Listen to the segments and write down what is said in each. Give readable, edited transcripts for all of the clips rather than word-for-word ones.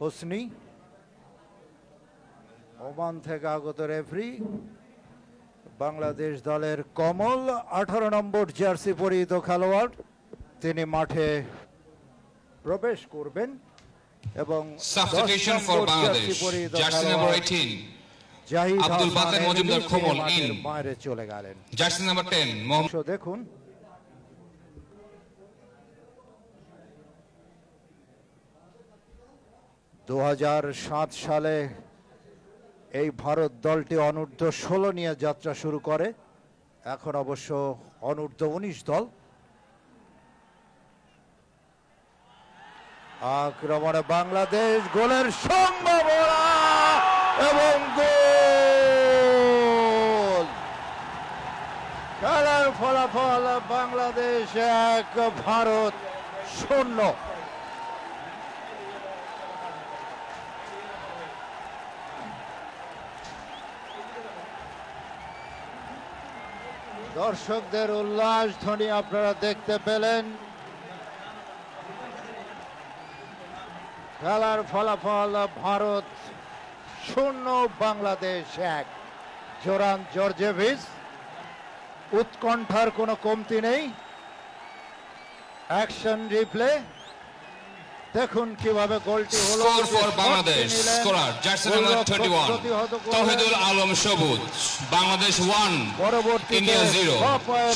Hosni, Oman থেকে আগত referee. Bangladesh দলের কমল 18 নম্বর জার্সি পরিহিত খেলোয়াড়, তিনি মাঠে প্রবেশ করবেন এবং substitution for Bangladesh jersey number 18 Zahid Abdul Baker Majumder কমল ইন, বাইরে চলে গেলেন। Jersey number 10 Mohammad. দেখুন সালে এই ভারত দলটি অনূর্ধ্ব 16 নিয়ে যাত্রা শুরু করে, এখন অবশ্য অনূর্ধ্ব 19 দল। আক্রমণে বাংলাদেশ, গোলের সম্ভাবনা এবং গোল। খেলার ফলাফল বাংলাদেশ 1, ভারত 0। দর্শকদের উল্লাস ধ্বনি আপনারা দেখতে পেলেন। খেলার ফলাফল ভারত 0, বাংলাদেশ 1। জোরান জর্জেভিচ, উৎকণ্ঠার কোনো কমতি নেই। অ্যাকশন রিপ্লে, দেখুন কিভাবে গোলটি হলো। Score for Bangladesh, scorer jersey number 21 Touhidul Alam Sabuj. Bangladesh 1 India 0।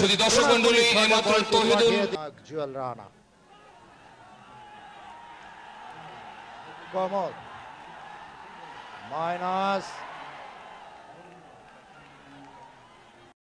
শুধু দর্শক মণ্ডলী, এইমাত্র তৌহিদুল জুয়েল রানা, কমল মাইনাস